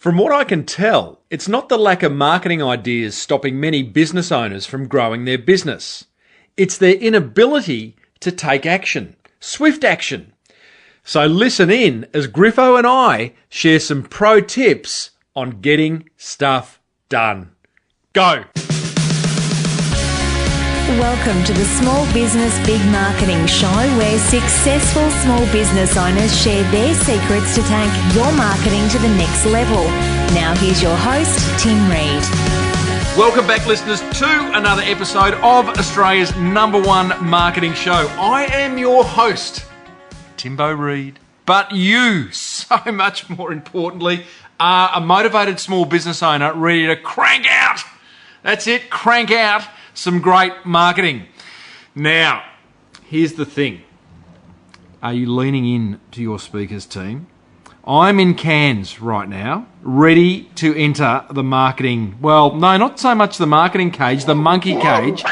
From what I can tell, it's not the lack of marketing ideas stopping many business owners from growing their business. It's their inability to take action, swift action. So listen in as Griffo and I share some pro tips on getting stuff done. Go! Welcome to the Small Business Big Marketing Show, where successful small business owners share their secrets to take your marketing to the next level. Now here's your host, Tim Reid. Welcome back, listeners, to another episode of Australia's #1 marketing show. I am your host, Timbo Reid. But you, so much more importantly, are a motivated small business owner ready to crank out. That's it, crank out some great marketing. Now, here's the thing. Are you leaning in to your speakers team? I'm in Cairns right now, ready to enter the marketing, well, no, not so much the marketing cage, the monkey cage,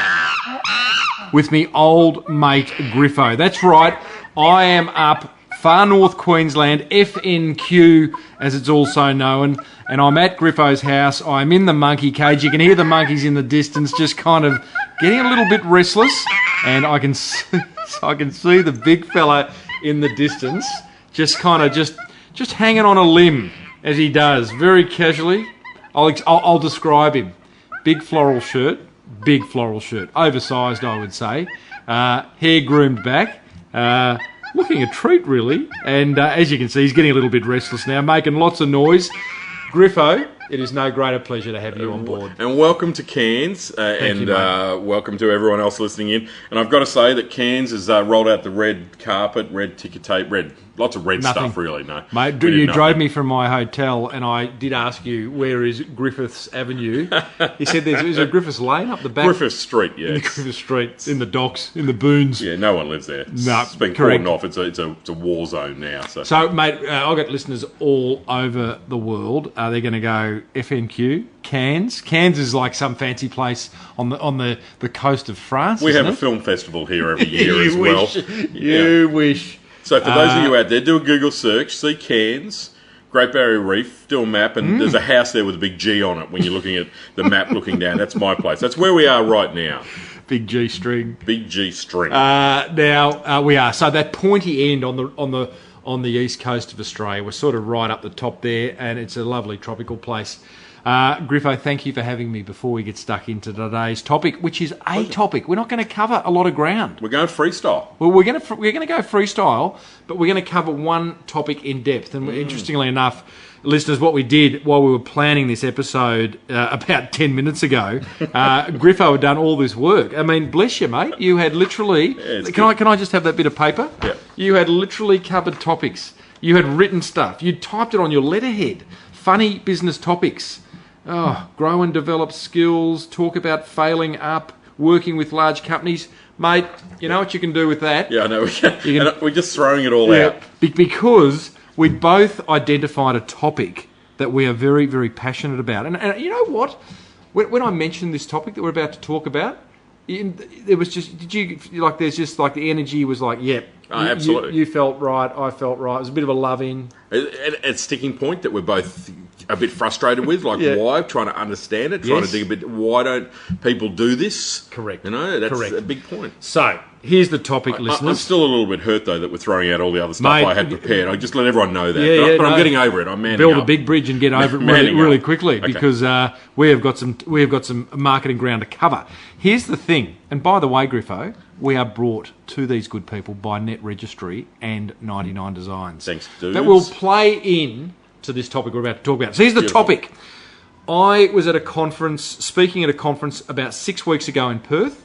with me old mate Griffo. That's right, I am up far north Queensland, FNQ as it's also known, and I'm at Griffo's house. I'm in the monkey cage. You can hear the monkeys in the distance just kind of getting a little bit restless, and I can see the big fella in the distance just kind of just hanging on a limb as he does, very casually. I'll describe him. Big floral shirt, oversized I would say, hair groomed back, looking a treat, really. And as you can see, he's getting a little bit restless now, making lots of noise. Griffo, it is no greater pleasure to have you on board. And welcome to Cairns, welcome to everyone else listening in. And I've got to say that Cairns has rolled out the red carpet, red ticker tape, lots of red stuff, really. No, mate, you drove me from my hotel, and I did ask you, where is Griffiths Avenue? He said there's a Griffiths Lane up the back. Griffiths Street, yeah. Griffiths Street, in the docks, in the boons. Yeah, no one lives there. No, it's been correct. cordoned off. It's a war zone now. So mate, I've got listeners all over the world. They're going to go FNQ, Cairns. Cairns is like some fancy place on the coast of France. We have a film festival here every year as well. You wish. So for those of you out there, do a Google search, see Cairns, Great Barrier Reef, do a map, and there's a house there with a big G on it when you're looking at the map looking down. That's my place. That's where we are right now. Big G string. Big G string. Now we are. So that pointy end on the east coast of Australia, we're sort of right up the top there, and it's a lovely tropical place. Griffo, thank you for having me before we get stuck into today's topic, which is a topic. We're not going to cover a lot of ground. We're going freestyle. Well, we're going to go freestyle, but we're going to cover one topic in depth. And interestingly enough, listeners, what we did while we were planning this episode about 10 minutes ago, Griffo had done all this work. I mean, bless you, mate. You had literally... Can I just have that bit of paper? Yeah. You had literally covered topics. You had written stuff. You typed it on your letterhead. Funny business topics. Oh, grow and develop skills, talk about failing up, working with large companies. Mate, you know what you can do with that? Yeah, I know. We're just throwing it all out. Because we both identified a topic that we are very, very passionate about. And you know what? When I mentioned this topic that we're about to talk about, there was just, there's just like the energy was like, yep. Oh, absolutely. You felt right, I felt right. It was a bit of a love-in. A sticking point that we're both a bit frustrated with, why? Trying to understand it, trying to dig a bit, why don't people do this? Correct. You know, that's a big point. So, here's the topic, listeners. I'm still a little bit hurt, though, that we're throwing out all the other stuff I had prepared. I just let everyone know that. But I'm getting over it. I'm manning Build up. a big bridge and get over it really quickly, because we have got some marketing ground to cover. Here's the thing, and by the way, Griffo, we are brought to these good people by Net Registry and 99 Designs. Thanks, dudes. That will play in to this topic we're about to talk about. So here's the topic. I was at a conference, speaking at a conference about 6 weeks ago in Perth.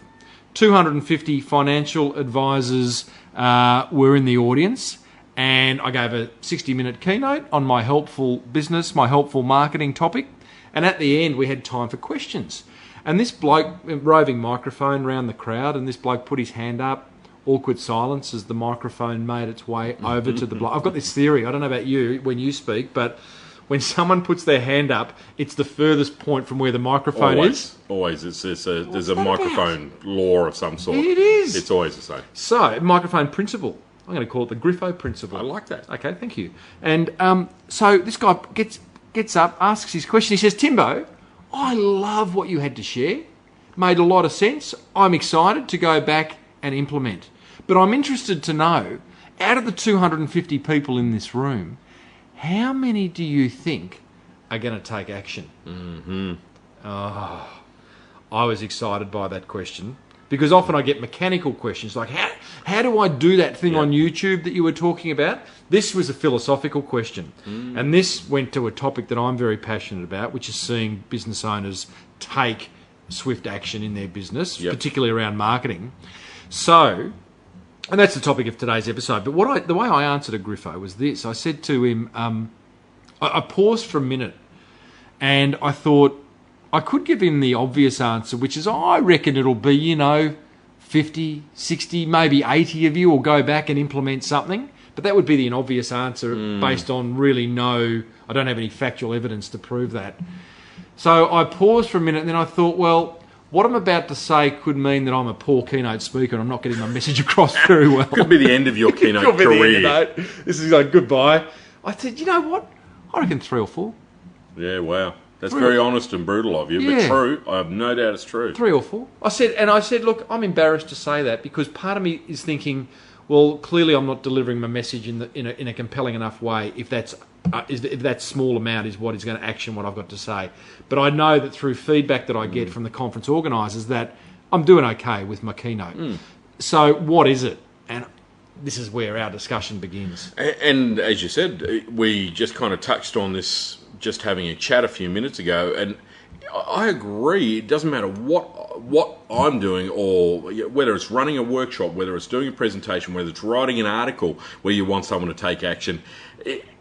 250 financial advisors were in the audience, and I gave a 60-minute keynote on my helpful business, my helpful marketing topic, and at the end we had time for questions. And this bloke, roving microphone round the crowd, and this bloke put his hand up, awkward silence as the microphone made its way over to the bloke. I've got this theory, I don't know about you when you speak, but when someone puts their hand up, it's the furthest point from where the microphone is. Always. There's a microphone law of some sort. It is. It's always the same. So, microphone principle. I'm going to call it the Griffo principle. I like that. Okay, thank you. And so this guy gets up, asks his question. He says, Timbo, I love what you had to share. Made a lot of sense. I'm excited to go back and implement. But I'm interested to know, out of the 250 people in this room, how many do you think are going to take action? Mm-hmm. Oh, I was excited by that question because often I get mechanical questions like, how do I do that thing on YouTube that you were talking about? This was a philosophical question. And this went to a topic that I'm very passionate about, which is seeing business owners take swift action in their business, particularly around marketing. So, and that's the topic of today's episode. But the way I answered a Griffo was this. I said to him, I paused for a minute and I thought I could give him the obvious answer, which is I reckon it'll be, 50, 60, maybe 80 of you will go back and implement something. But that would be the obvious answer based on really I don't have any factual evidence to prove that. So I paused for a minute and then I thought, well, what I'm about to say could mean that I'm a poor keynote speaker and I'm not getting my message across very well. Could be the end of your keynote could be career. The end of it. This is like goodbye. I said, you know what? I reckon 3 or 4. Yeah, wow. That's very honest and brutal of you, but true. I have no doubt it's true. 3 or 4. I said, look, I'm embarrassed to say that because part of me is thinking, well, clearly I'm not delivering my message in a compelling enough way if that small amount is what is going to action what I've got to say. But I know that through feedback that I get from the conference organisers that I'm doing okay with my keynote. So what is it? And this is where our discussion begins. And as you said, we just kind of touched on this just having a chat a few minutes ago, and I agree. It doesn't matter what I'm doing, or whether it's running a workshop, whether it's doing a presentation, whether it's writing an article where you want someone to take action.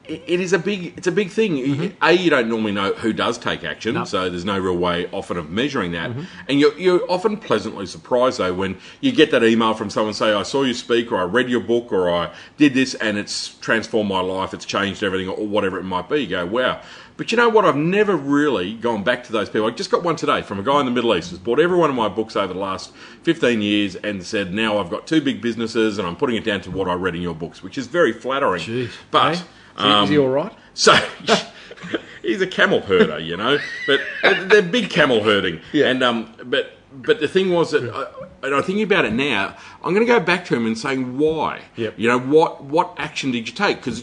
It's a big thing. A, you don't normally know who does take action, so there's no real way often of measuring that. And you're often pleasantly surprised though when you get that email from someone say, I saw you speak, or I read your book, or I did this and it's transformed my life, it's changed everything, or whatever it might be. You go, wow. But you know what? I've never really gone back to those people. I just got one today from a guy in the Middle East who's bought every one of my books over the last 15 years and said, now I've got 2 big businesses and I'm putting it down to what I read in your books, which is very flattering. Jeez. But is he all right? So he's a camel herder, but they're big camel herding. Yeah. And but the thing was that, and I'm thinking about it now, I'm going to go back to him and saying why. Yep. What action did you take? Because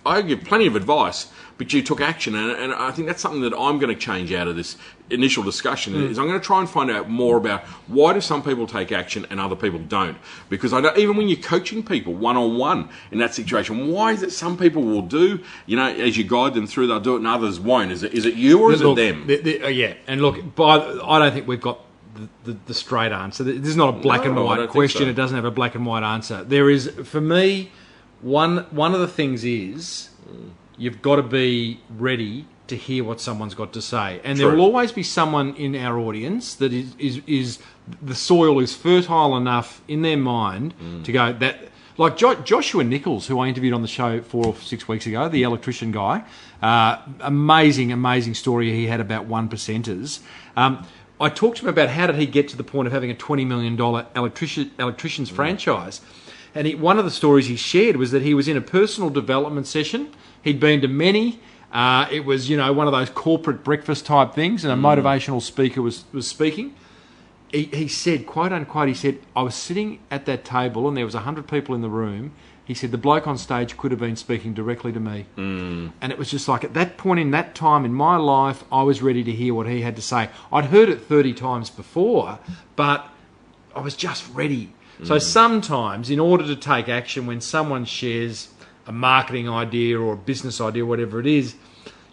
I give plenty of advice, but you took action, and I think that's something that I'm going to change out of this initial discussion. Is I'm going to try and find out more about why do some people take action and other people don't. Because I know even when you're coaching people one-on-one in that situation, why is it some people will do, as you guide them through, they'll do it and others won't? Is it you or is it them? Yeah, and look, I don't think we've got the straight answer. This is not a black and white question. So. It doesn't have a black and white answer. There is, for me, one of the things is you've got to be ready to hear what someone's got to say. And there will always be someone in our audience that is the soil is fertile enough in their mind to go that. Like Joshua Nichols, who I interviewed on the show 4 or 6 weeks ago, the electrician guy, amazing story he had about 1%ers. I talked to him about how did he get to the point of having a $20 million electrician's franchise. And one of the stories he shared was that he was in a personal development session. He'd been to many. It was, one of those corporate breakfast type things, and a motivational speaker was speaking. He said, quote unquote, he said, I was sitting at that table and there was 100 people in the room. He said, the bloke on stage could have been speaking directly to me. And it was just like, at that point in that time in my life, I was ready to hear what he had to say. I'd heard it 30 times before, but I was just ready. So sometimes, in order to take action, when someone shares a marketing idea or a business idea, whatever it is,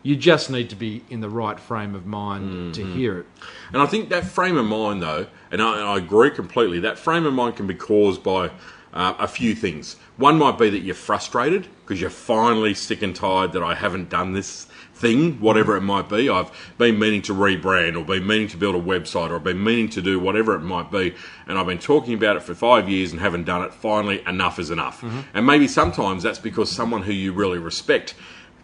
you just need to be in the right frame of mind to hear it. And I think that frame of mind, though, and I agree completely, that frame of mind can be caused by a few things. One might be that you're frustrated because you're finally sick and tired that I haven't done this thing, whatever it might be. I've been meaning to rebrand or been meaning to build a website or I've been meaning to do whatever it might be, and I've been talking about it for 5 years and haven't done it. Finally, enough is enough. And maybe sometimes that's because someone who you really respect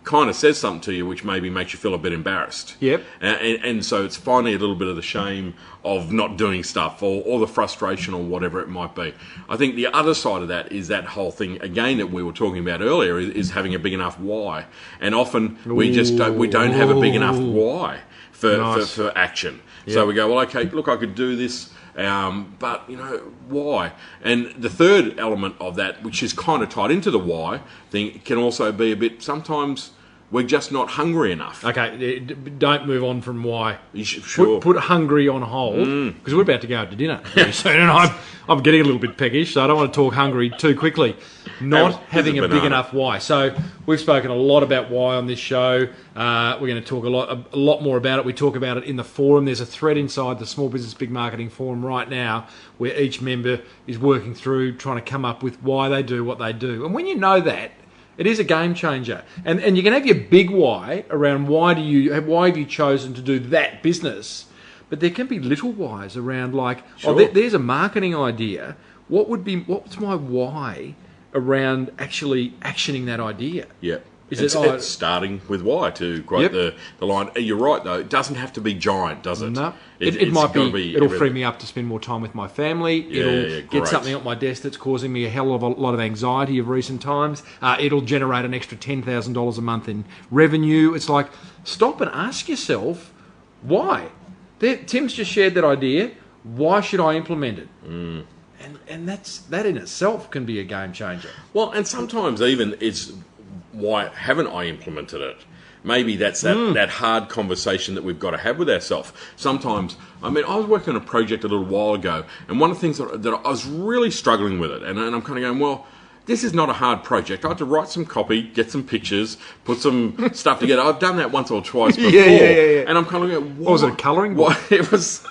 kind of says something to you which maybe makes you feel a bit embarrassed. Yep. And so it's finally a little bit of the shame of not doing stuff or the frustration or whatever it might be. I think the other side of that is that whole thing, again, that we were talking about earlier, is having a big enough why. And often we don't have a big enough why for action. Yep. So we go, well, okay, look, I could do this, but, why? And the third element of that, which is kind of tied into the why thing, can also be a bit, sometimes we're just not hungry enough. Okay, don't move on from why. Sure. Put hungry on hold, because we're about to go out to dinner very soon, and I'm getting a little bit peckish, so I don't want to talk hungry too quickly. Not having a big enough why. So we've spoken a lot about why on this show. We're going to talk a lot more about it. We talk about it in the forum. There's a thread inside the Small Business Big Marketing Forum right now where each member is working through trying to come up with why they do what they do. And when you know that, it is a game changer. And you can have your big why around why have you chosen to do that business, but there can be little whys around like, there's a marketing idea. What's my why around actually actioning that idea? Yeah. It's starting with why, to quote the line. You're right, though. It doesn't have to be giant, does it? No. It might be. It'll free me up to spend more time with my family. It'll get something on my desk that's causing me a hell of a lot of anxiety of recent times. It'll generate an extra $10,000 a month in revenue. It's like, stop and ask yourself, why? Tim's just shared that idea. Why should I implement it? And that in itself can be a game changer. Well, and sometimes even it's, why haven't I implemented it? Maybe that's that hard conversation that we've got to have with ourselves. Sometimes, I was working on a project a little while ago, and one of the things that I was really struggling with it, and I'm kind of going, well, this is not a hard project. I had to write some copy, get some pictures, put some stuff together. I've done that once or twice before. Yeah. And I'm kind of going, what was it, a colouring book? It was...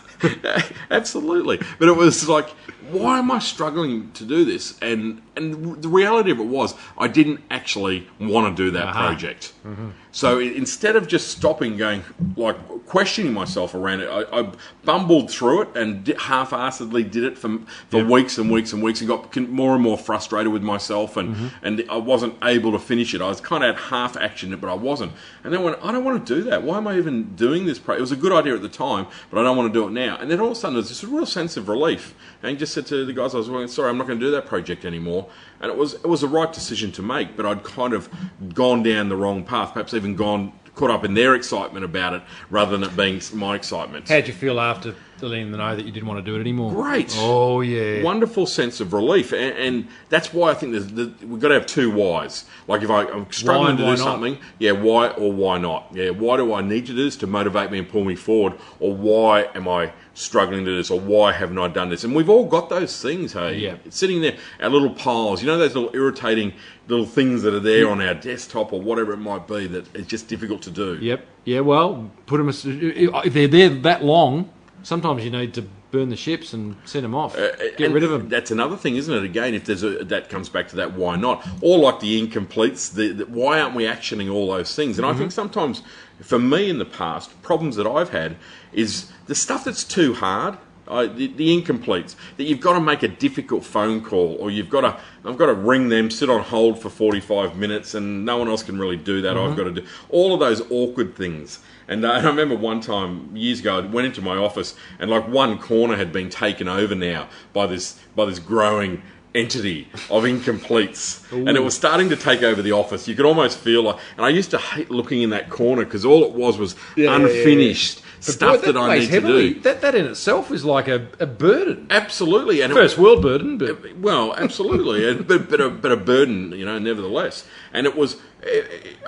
Absolutely. But it was like, why am I struggling to do this? And the reality of it was, I didn't actually want to do that project. Mm-hmm. So instead of just stopping, going, like, questioning myself around it, I bumbled through it and half-assedly did it for weeks and weeks and weeks, and got more and more frustrated with myself, and I wasn't able to finish it. I was kind of half-actioned it, but I wasn't. And then I went, I don't want to do that. Why am I even doing this project? It was a good idea at the time, but I don't want to do it now. And then all of a sudden, there's this real sense of relief. And he just said to the guys I was working with, sorry, I'm not going to do that project anymore. And it was the right decision to make, but I'd kind of gone down the wrong path, perhaps even caught up in their excitement about it rather than it being my excitement. How'd you feel after letting them know that you didn't want to do it anymore? Great. Oh, yeah. Wonderful sense of relief. And that's why I think we've got to have two whys. Like if I'm struggling to do something, why or why not? Yeah, why do I need to do this to motivate me and pull me forward? Or why am I struggling to do this? Or why haven't I done this? And we've all got those things, hey? Yeah. It's sitting there, our little piles. You know those little irritating little things that are there on our desktop or whatever it might be that it's just difficult to do. Yep. Yeah, well, put them... If they're there that long... Sometimes you need to burn the ships and send them off. Get rid of them. That's another thing, isn't it? Again, if that comes back to that why not. Or like the incompletes, why aren't we actioning all those things? And I think sometimes, for me in the past, problems that I've had is the stuff that's too hard, the incompletes, that you've got to make a difficult phone call, or I've got to ring them, sit on hold for 45 minutes, and no one else can really do that. I've got to do all of those awkward things. And I remember one time, years ago, I went into my office and like one corner had been taken over now by this growing entity of incompletes. Ooh. And it was starting to take over the office. You could almost feel like... And I used to hate looking in that corner because all it was unfinished stuff that I need to do. That in itself is like a burden. Absolutely. And First world burden. But... Well, absolutely. but a burden, nevertheless. And it was...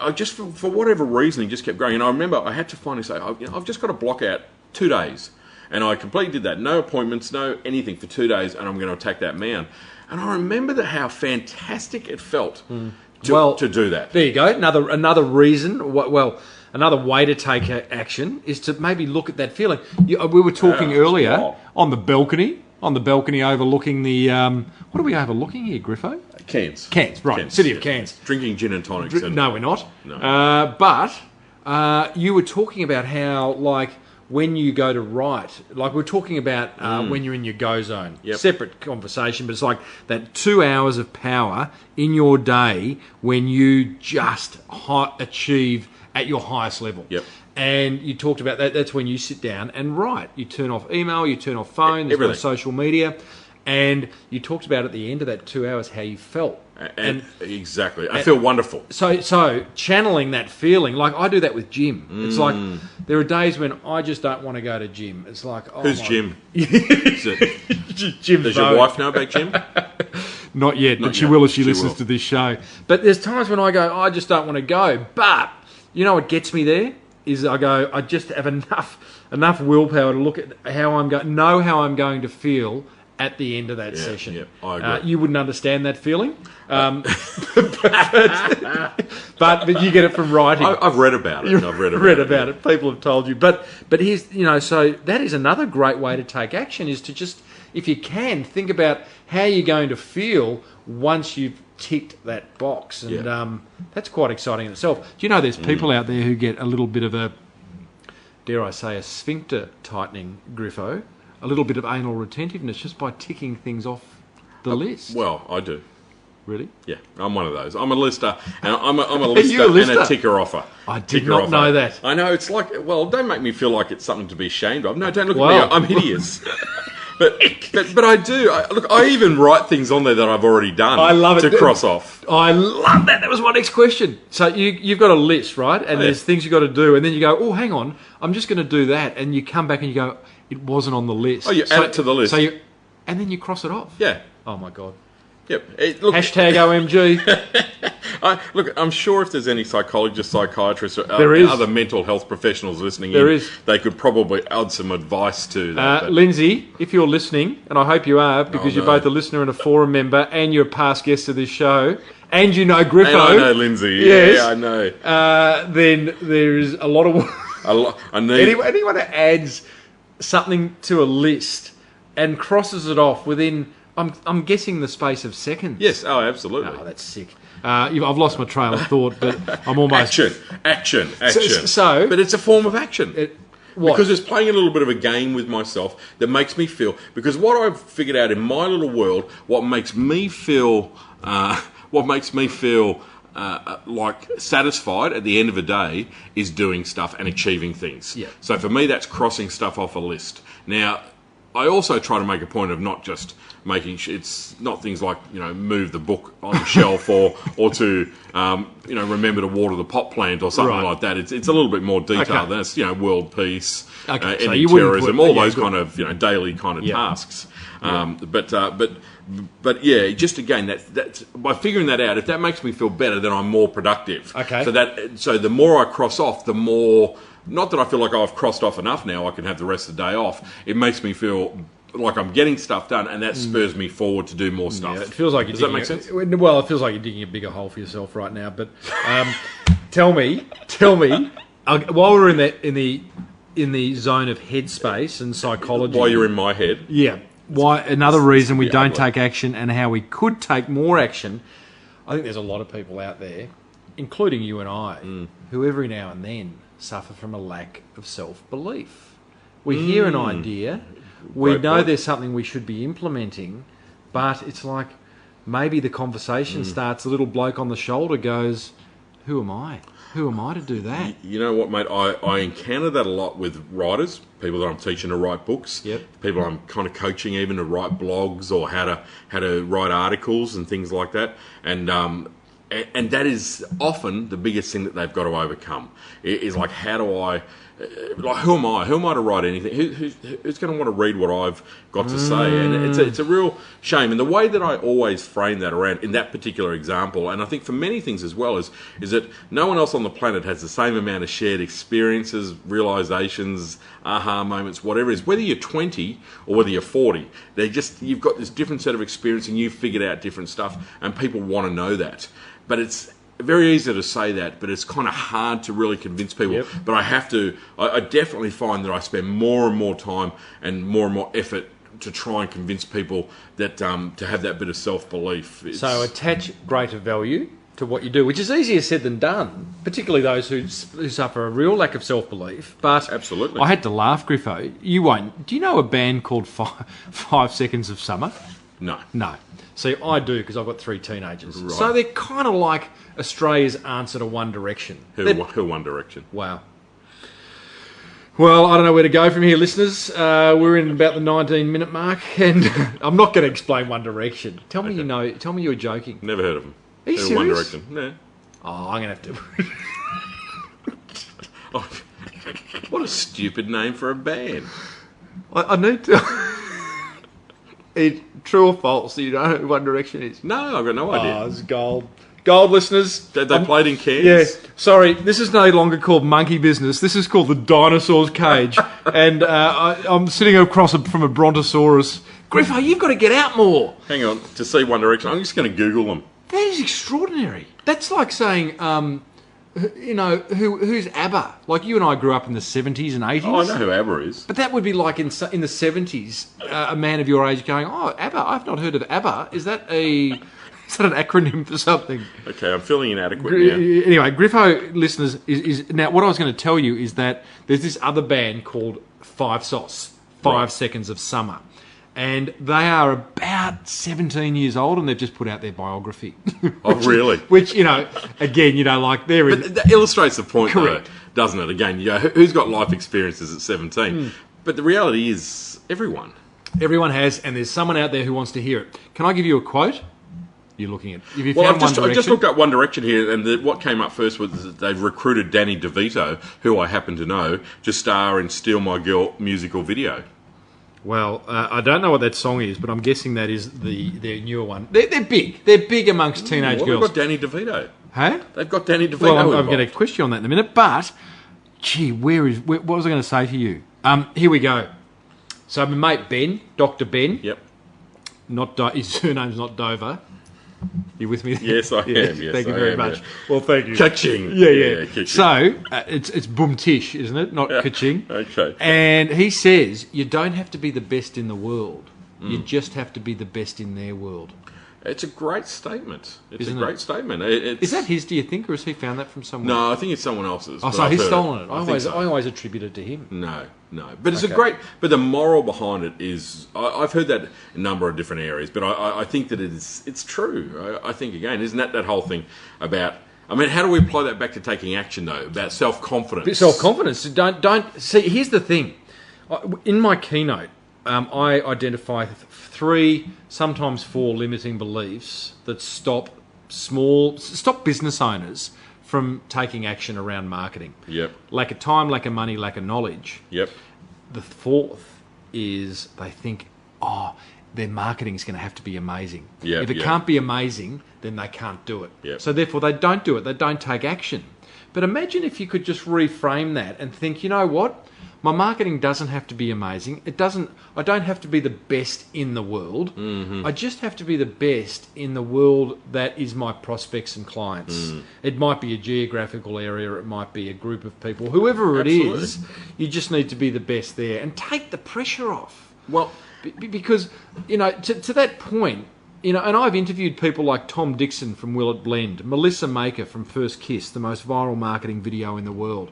I just, for whatever reason, it just kept going. And I remember I had to finally say, I've just got to block out 2 days. And I completely did that. No appointments, no anything for 2 days, and I'm going to attack that man. And I remember how fantastic it felt to do that. There you go. Another reason, another way to take action is to maybe look at that feeling. We were talking earlier on the balcony overlooking the... what are we overlooking here, Griffo? Cairns, right. Cairns, City of Cairns. Drinking gin and tonics. No, we're not. No. But you were talking about how, like, when you go to write, like we're talking about when you're in your go zone, separate conversation, but it's like that 2 hours of power in your day when you just achieve at your highest level. Yep. And you talked about that. That's when you sit down and write. You turn off email, you turn off phone, there's no social media. And you talked about at the end of that 2 hours how you felt. And exactly. I feel wonderful. So channeling that feeling, like I do that with gym. It's like there are days when I just don't want to go to gym. It's like, oh, who's Jim? Jim. Does your wife know about Jim? Not yet, but she will if she listens to this show. But there's times when I go, I just don't want to go. But you know what gets me there is I just have enough willpower to look at how I'm going, know how I'm going to feel at the end of that session. Yeah, I agree. You wouldn't understand that feeling, but you get it from writing. I've read about it. I've read about it. People have told you. But here's, so that is another great way to take action, is to just, if you can, think about how you're going to feel once you've ticked that box. And that's quite exciting in itself. Do you know there's people out there who get a little bit of a, dare I say, a sphincter tightening, Griffo, a little bit of anal retentiveness just by ticking things off the list? Well, I do. Really? Yeah, I'm one of those. I'm a lister, and I'm a lister, and a ticker offer. I did not know that. I know, it's like, well, don't make me feel like it's something to be ashamed of. No, don't look at me. I'm hideous. But I do. I even write things on there that I've already done. I love it. To cross off. I love that. That was my next question. So you've got a list, right? And there's things you've got to do, and then you go, oh, hang on, I'm just going to do that, and you come back and you go, it wasn't on the list. Oh, you add it to the list. And then you cross it off. Yeah. Oh, my God. Yep. Hashtag OMG. Look, I'm sure if there's any psychologists, psychiatrists, or other mental health professionals listening they could probably add some advice to that. Lindsay, if you're listening, and I hope you are, because you're both a listener and a forum member, and you're a past guest of this show, and you know Griffo. And I know Lindsay. Yes, yeah, I know. Then there is a lot of... Anyone that adds something to a list and crosses it off within... I'm guessing the space of seconds. Yes, absolutely. Oh, that's sick. I've lost my trail of thought, but I'm almost... Action. So, but it's a form of action. Because it's playing a little bit of a game with myself that makes me feel... Because what I've figured out in my little world, what makes me feel like satisfied at the end of a day is doing stuff and achieving things. Yeah. So for me, that's crossing stuff off a list. Now, I also try to make a point of not just making it's not things like move the book on the shelf or to remember to water the pot plant or something like that. It's a little bit more detailed. That's world peace, ending terrorism, all those kind of daily kind of tasks. But yeah, just again that by figuring that out, if that makes me feel better, then I'm more productive. Okay. So the more I cross off, the more. Not that I feel like I've crossed off enough now, I can have the rest of the day off. It makes me feel like I'm getting stuff done, and that spurs me forward to do more stuff. Yeah, it feels like Does that make sense? Well, it feels like you're digging a bigger hole for yourself right now. But tell me, while we're in the zone of headspace and psychology, while you're in my head, why another reason we don't take action and how we could take more action. I think there's a lot of people out there, including you and I, who every now and then suffer from a lack of self-belief. We hear an idea, we know there's something we should be implementing, but it's like maybe the conversation starts, a little bloke on the shoulder goes, who am I? Who am I to do that? You know what, mate? I encounter that a lot with writers, people that I'm teaching to write books, people I'm kind of coaching even to write blogs or how to write articles and things like that. And that is often the biggest thing that they've got to overcome. Is like, how do I... Like, who am I? Who am I to write anything? Who's going to want to read what I've got to say? And it's a real shame. And the way that I always frame that around in that particular example, and I think for many things as well, is that no one else on the planet has the same amount of shared experiences, realizations, aha moments, whatever it is. Whether you're 20 or whether you're 40, you've got this different set of experience and you've figured out different stuff, and people want to know that. But it's very easy to say that, but it's kind of hard to really convince people. But I definitely find that I spend more and more time and more effort to try and convince people that to have that bit of self-belief. So attach greater value to what you do, which is easier said than done, particularly those who suffer a real lack of self-belief. But Absolutely. I had to laugh, Griffo. You won't. Do you know a band called 5 Seconds of Summer? No. No. See, I do because I've got 3 teenagers. Right. So they're kind of like Australia's answer to One Direction. Who One Direction? Wow. Well, I don't know where to go from here, listeners. We're in about the 19-minute mark, and I'm not going to explain One Direction. Tell me you know. Tell me you were joking. Never heard of them. Are you One serious? Direction. No. Oh, I'm going to have to... Oh, what a stupid name for a band. I need to... True or false? Do you know who One Direction is? No, I've got no idea. Oh, it's gold. Gold, listeners. They played in Cairns? Yeah. Sorry, this is no longer called Monkey Business. This is called the Dinosaur's Cage. And I'm sitting across from a Brontosaurus. Griffo, you've got to get out more. Hang on, to see One Direction, I'm just going to Google them. That is extraordinary. That's like saying, who's ABBA? Like you and I grew up in the 70s and 80s. Oh, I know who ABBA is. But that would be like in the 70s, a man of your age going, oh, ABBA, I've not heard of ABBA. Is that an acronym for something? Okay, I'm feeling inadequate now. Anyway, Griffo, listeners, is now what I was going to tell you is that there's this other band called 5 Sauce, 5 Seconds of Summer. And they are about 17 years old, and they've just put out their biography. Oh, really? Which, again, like they're in... But that illustrates the point, Correct. though, doesn't it? Again, who's got life experiences at 17? But the reality is, everyone. Everyone has, and there's someone out there who wants to hear it. Can I give you a quote? You're looking at... Have you Well, found I just One looked up One Direction here, and what came up first was that they've recruited Danny DeVito, who I happen to know, to star in Steal My Girl musical video. Well, I don't know what that song is, but I'm guessing that is their newer one. They're big. They're big amongst teenage girls. They've got Danny DeVito. Hey? They've got Danny DeVito Well, I'm involved. going to question you on that in a minute, but, gee, what was I going to say to you? Here we go. So my mate Ben, Dr. Ben, Yep. his surname's not Dover. You with me? Yes, I am. Yes, thank you I very am, much. yeah. Well, thank you. Kaching. Yeah. Kaching. So, it's Boom Tish, isn't it? Not Kaching. Okay. And he says, you don't have to be the best in the world. You just have to be the best in their world. It's a great statement. Isn't a great it? statement. Is that his, do you think, or has he found that from somewhere? No, I think it's someone else's. Oh, but so I've he's heard stolen it. I think so. I always attribute it to him. No. But it's Okay. a great... But the moral behind it is... I've heard that in a number of different areas, but I think that it's true. I think, again, isn't that whole thing about... I mean, how do we apply that back to taking action, though? About self-confidence. Self-confidence. Don't see. Here's the thing. In my keynote, I identify 3, sometimes 4 limiting beliefs that stop business owners from taking action around marketing. Yep. Lack of time, lack of money, lack of knowledge. Yep. The 4th is they think, their marketing is going to have to be amazing. Yeah, if it yeah. can't be amazing, then they can't do it. Yep. So therefore, they don't do it. They don't take action. But imagine if you could just reframe that and think, you know what? My marketing doesn't have to be amazing. I don't have to be the best in the world. Mm-hmm. I just have to be the best in the world that is my prospects and clients. It might be a geographical area, it might be a group of people, whoever it Absolutely. is, you just need to be the best there and take the pressure off. Well... Because, to that point, and I've interviewed people like Tom Dixon from Will It Blend, Melissa Maker from First Kiss, the most viral marketing video in the world.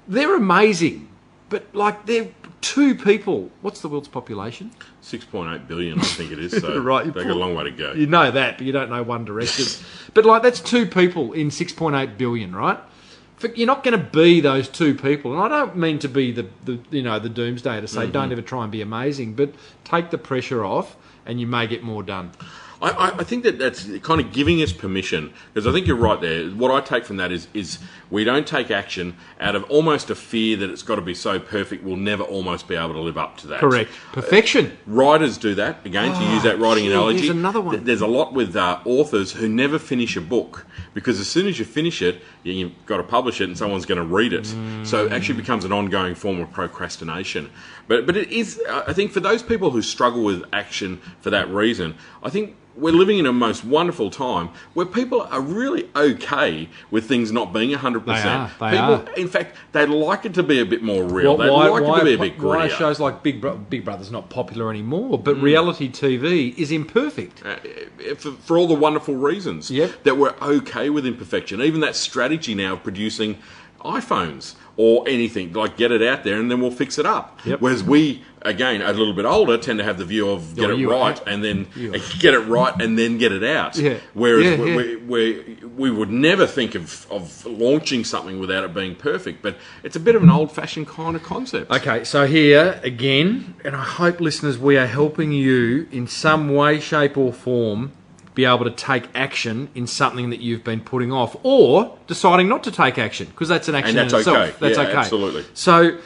They're amazing, but they're 2 people. What's the world's population? 6.8 billion, I think it is. So Right. they've got a long way to go. You know that, but you don't know One Direction. But that's 2 people in 6.8 billion, right? You're not going to be those 2 people, and I don't mean to be the doomsday to say don't ever try and be amazing, but take the pressure off, and you may get more done. I think that's kind of giving us permission, because I think you're right there. What I take from that is we don't take action out of almost a fear that it's got to be so perfect we'll never almost be able to live up to that. Perfection. Writers do that, again, to use that writing analogy. Here's another one. There's a lot with authors who never finish a book, because as soon as you finish it, you've got to publish it and someone's going to read it. So it actually becomes an ongoing form of procrastination. But it is, I think, for those people who struggle with action for that reason, I think we're living in a most wonderful time where people are really okay with things not being 100%. They are. In fact, they like it to be a bit more real. They like it to be a bit grittier. Why are shows like Big Brother's not popular anymore, but reality TV is imperfect? For all the wonderful reasons Yep. that we're okay with imperfection. Even that strategy now of producing iPhones or anything, like get it out there and then we'll fix it up. Yep. Whereas we, again, a little bit older, tend to have the view of get it right and then get it right and then get it out. Yeah. Whereas we would never think of launching something without it being perfect. But it's a bit of an old-fashioned kind of concept. Okay, so here again, and I hope listeners, we are helping you in some way, shape or form be able to take action in something that you've been putting off, or deciding not to take action, because that's an action And that's in itself. okay. That's Yeah, okay. absolutely. So,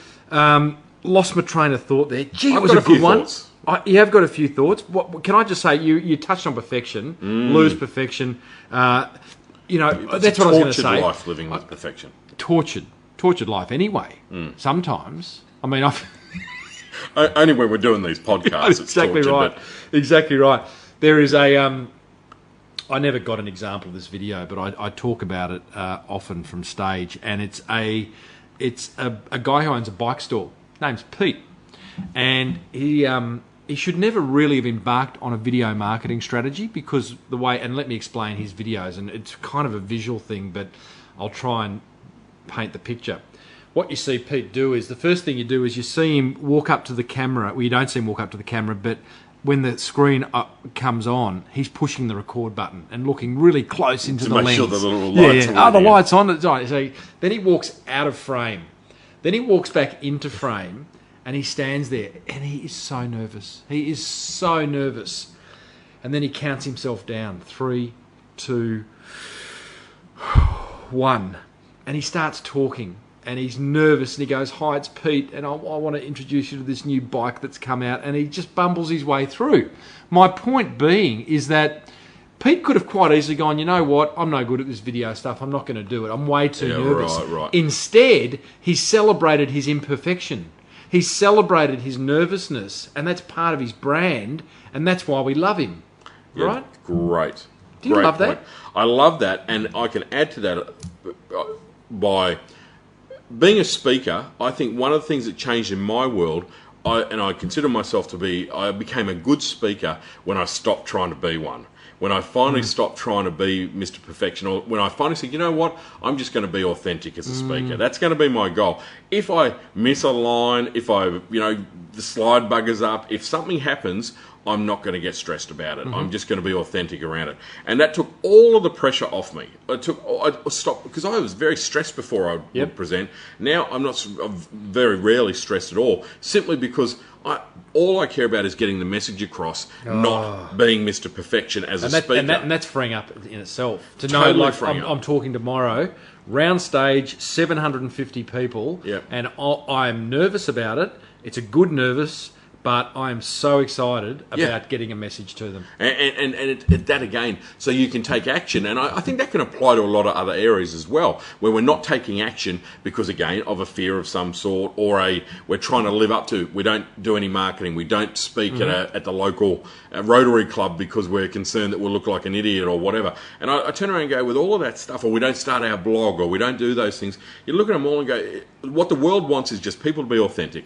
lost my train of thought there. Gee, it I've was got a a few good one. thoughts. You have got a few thoughts. Can I just say, you touched on perfection, lose perfection. That's what I was going to Tortured say. life living with perfection. Tortured life anyway. Sometimes. I mean, Only when we're doing these podcasts, it's exactly tortured, right. but- Exactly right. There is a. I never got an example of this video, but I talk about it often from stage, and it's a guy who owns a bike store. Name's Pete, and he should never really have embarked on a video marketing strategy because the way. And let me explain his videos, and it's kind of a visual thing, but I'll try and paint the picture. What you see Pete do is the first thing you do is you see him walk up to the camera. Well, you don't see him walk up to the camera, but when the screen comes on, he's pushing the record button and looking really close into the make lens. sure the little lights are Oh, the on, light's on. It's on. So then he walks out of frame. Then he walks back into frame and he stands there and he is so nervous. He is so nervous. And then he counts himself down. 3, 2, 1. And he starts talking. And he's nervous, and he goes, "Hi, it's Pete, and I want to introduce you to this new bike that's come out." And he just bumbles his way through. My point being is that Pete could have quite easily gone, "You know what? I'm no good at this video stuff. I'm not going to do it. I'm way too nervous." Right. Instead, he celebrated his imperfection. He celebrated his nervousness, and that's part of his brand, and that's why we love him. Yeah, Right? Great. Do you love that? Point. I love that, and I can add to that by being a speaker. I think one of the things that changed in my world, I consider myself to be, I became a good speaker when I stopped trying to be one. When I finally stopped trying to be Mr. Perfection, or when I finally said, you know what, I'm just going to be authentic as a speaker. That's going to be my goal. If I miss a line, if the slide buggers up, if something happens, I'm not going to get stressed about it. I'm just going to be authentic around it. And that took all of the pressure off me. I stopped, because I was very stressed before I would present. Now I'm very rarely stressed at all, simply because all I care about is getting the message across, not being Mr. Perfection as a speaker. And that's freeing up in itself. To Totally know, like, freeing up. I'm talking tomorrow, round stage, 750 people, and I'm nervous about it. It's a good nervous, but I'm so excited about getting a message to them. And that again, so you can take action. And I think that can apply to a lot of other areas as well, where we're not taking action because, again, of a fear of some sort, or we're trying to live up to, we don't do any marketing, we don't speak at the local Rotary Club because we're concerned that we'll look like an idiot or whatever. And I turn around and go, with all of that stuff, or we don't start our blog, or we don't do those things, you look at them all and go, what the world wants is just people to be authentic.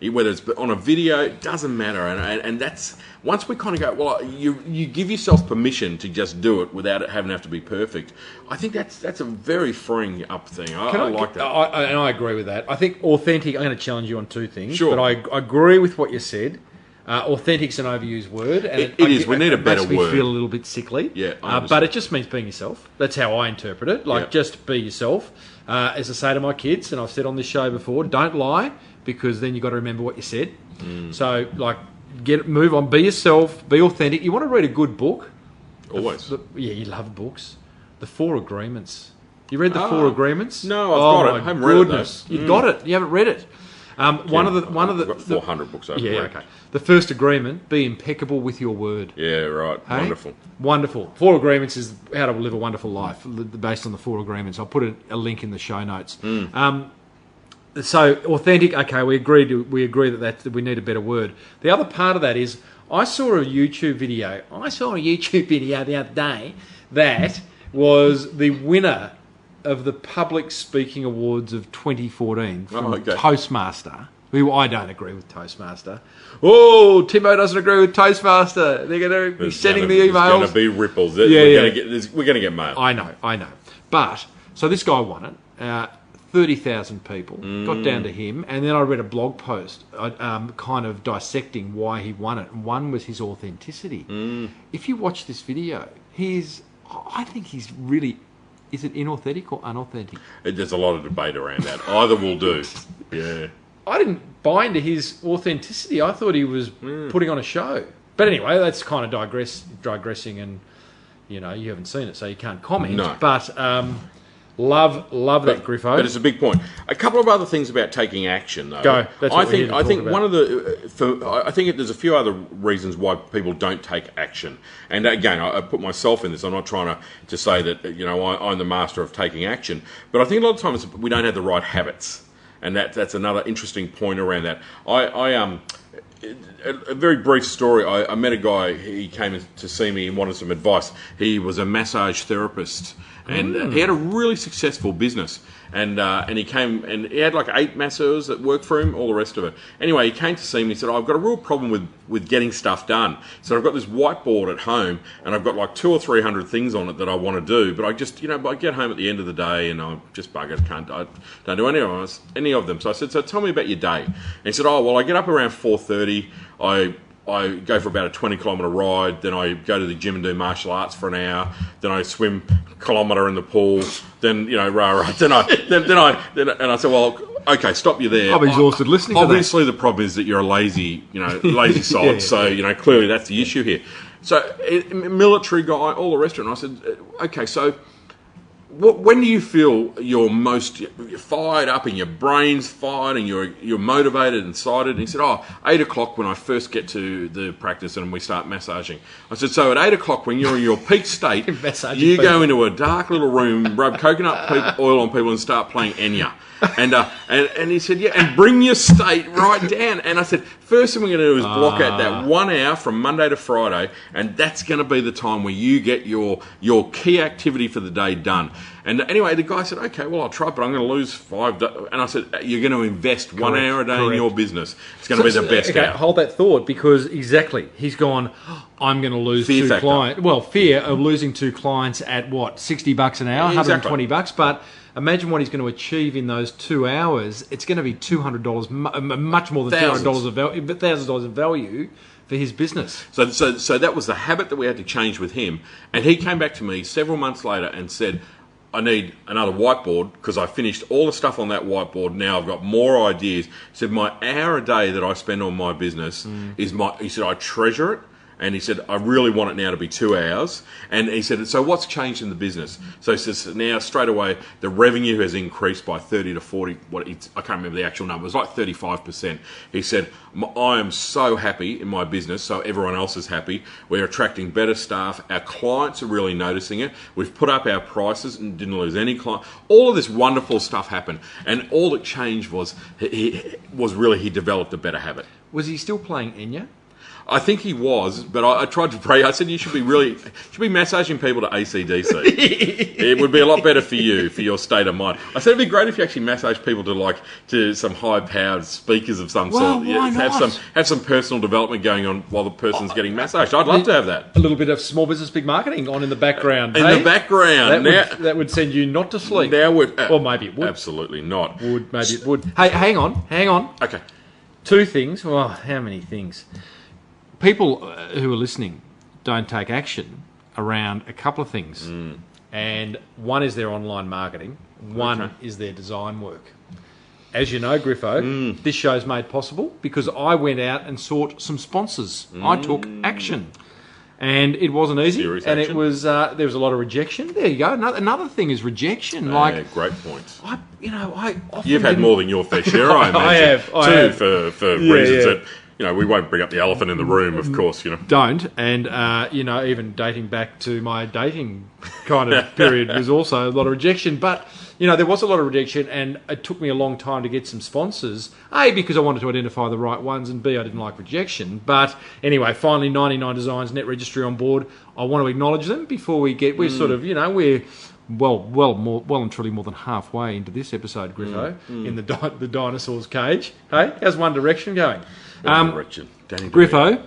Whether it's on a video, it doesn't matter. And that's, once we kind of go, well, you give yourself permission to just do it without it having to have to be perfect. I think that's a very freeing up thing. I like that. And I agree with that. I think authentic, I'm going to challenge you on two things. Sure. But I agree with what you said. Authentic's an overused word. And it is. We need a better word. It makes word. me feel a little bit sickly. Yeah, but it just means being yourself. That's how I interpret it. Like, just be yourself. As I say to my kids, and I've said on this show before, don't lie, because then you've got to remember what you said. So, like, move on, be yourself, be authentic. You want to read a good book? Always. You love books. The 4 Agreements. You read the 4 Agreements? No, I've got it. I haven't read it, though. You've got it. You haven't read it. One of the I've got 400 books over. Yeah, okay. The first agreement: be impeccable with your word. Yeah, right. Hey? Wonderful. 4 Agreements is how to live a wonderful life, based on the 4 Agreements. I'll put a link in the show notes. So authentic. Okay, we agree that we need a better word. The other part of that is, I saw a YouTube video the other day that was the winner of the Public Speaking Awards of 2014 from Toastmaster, who I don't agree with Toastmaster. Oh, Timbo doesn't agree with Toastmaster. They're going to be sending the emails. There's going to be ripples. We're going to get mail. I know. But, so this guy won it. 30,000 people got down to him, and then I read a blog post kind of dissecting why he won it. And one was his authenticity. If you watch this video, I think he's really... Is it inauthentic or unauthentic? There's a lot of debate around that. Either will do. Yeah. I didn't buy into his authenticity. I thought he was putting on a show. But anyway, that's kind of digressing, and you haven't seen it, so you can't comment. No. But love that, Griffo. But it's a big point. A couple of other things about taking action, though. Go. That's what I think one of the. I think there's a few other reasons why people don't take action. And again, I put myself in this. I'm not trying to say that I'm the master of taking action, but I think a lot of times we don't have the right habits. And that's another interesting point around that. A very brief story. I met a guy. He came to see me and wanted some advice. He was a massage therapist, and he had a really successful business. And he came, and he had like 8 masseurs that worked for him, all the rest of it. Anyway, he came to see me. He said, I've got a real problem with getting stuff done. So I've got this whiteboard at home, and I've got like 200 or 300 things on it that I want to do. But I just, I get home at the end of the day, and I'm just buggered. I don't do any of them. So I said, so tell me about your day. And he said, oh, well, I get up around 4:30. I go for about a 20-kilometre ride, then I go to the gym and do martial arts for an hour, then I swim a kilometre in the pool, then, then I said, well, okay, stop you there. I'm exhausted listening to that. Obviously, the problem is that you're a lazy sod, so, clearly that's the issue here. So, military guy, all the rest of it, and I said, okay, so... When do you feel you're most fired up and your brain's fired and you're motivated and excited? And he said, 8 o'clock when I first get to the practice and we start massaging. I said, so at 8 o'clock when you're in your peak state, you go into a dark little room, rub coconut oil on people and start playing Enya. And he said, yeah, and bring your state right down. And I said, first thing we're going to do is block out that 1 hour from Monday to Friday, and that's going to be the time where you get your key activity for the day done. And anyway, the guy said, okay, well, I'll try, but I'm going to lose $5. And I said, you're going to invest 1 hour a day in your business. It's going to be the best hour. Hold that thought, because exactly, he's gone, I'm going to lose fear 2 clients. Well, fear of losing 2 clients at what, $60 an hour, exactly. $120, but... Imagine what he's going to achieve in those 2 hours. It's going to be $200, much more than $200 of value, but $1,000 of value for his business. So that was the habit that we had to change with him. And he came back to me several months later and said, I need another whiteboard because I finished all the stuff on that whiteboard. Now I've got more ideas. He said, my hour a day that I spend on my business is he said, I treasure it. And he said, I really want it now to be 2 hours. And he said, so what's changed in the business? So he says, now straight away, the revenue has increased by 30 to 40, I can't remember the actual number, it was like 35%. He said, I am so happy in my business, so everyone else is happy. We're attracting better staff. Our clients are really noticing it. We've put up our prices and didn't lose any client. All of this wonderful stuff happened. And all that changed was he developed a better habit. Was he still playing Enya? I think he was, but I tried to pray. I said you should be massaging people to AC/DC. It would be a lot better for you, for your state of mind. I said it'd be great if you actually massage people to some high-powered speakers of some sort. Why not? Have some personal development going on while the person's getting massaged. I'd love to have that. A little bit of small business, big marketing on in the background. The background. That would send you not to sleep. Or maybe it would. Absolutely not. Maybe it would. Hey, hang on. Okay. 2 things. Well, how many things? People who are listening don't take action around a couple of things. And one is their online marketing. One is their design work. As you know, Griffo, this show's made possible because I went out and sought some sponsors. I took action. And it wasn't easy. Serious and action. It was there was a lot of rejection. There you go. Another thing is rejection. Great points. I often You've had more than your fair share, I imagine. I have. For reasons that we won't bring up the elephant in the room, of course, Don't. And, even dating back to my dating kind of period was also a lot of rejection. But, there was a lot of rejection, and it took me a long time to get some sponsors. A, because I wanted to identify the right ones, and B, I didn't like rejection. But anyway, finally 99 Designs Net Registry on board. I want to acknowledge them before we get... We're sort of, we're... well and truly more than halfway into this episode, Griffo, in the dinosaur's cage. Hey, how's One Direction going? Griffo,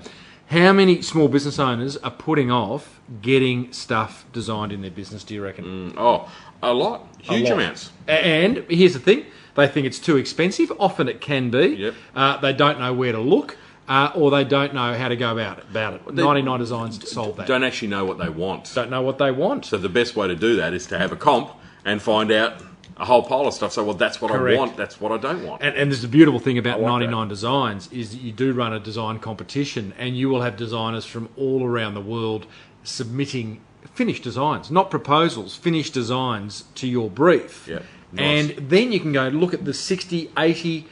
how many small business owners are putting off getting stuff designed in their business, do you reckon? A lot. Huge amounts. And here's the thing. They think it's too expensive. Often it can be. Yep. They don't know where to look. Or they don't know how to go about it. 99 Designs solve that. Don't actually know what they want. Don't know what they want. So the best way to do that is to have a comp and find out a whole pile of stuff. So, that's what Correct. I want, that's what I don't want. And there's the beautiful thing about 99 Designs is that you do run a design competition, and you will have designers from all around the world submitting finished designs, not proposals, finished designs to your brief. Yeah, nice. And then you can go look at the 60, 80...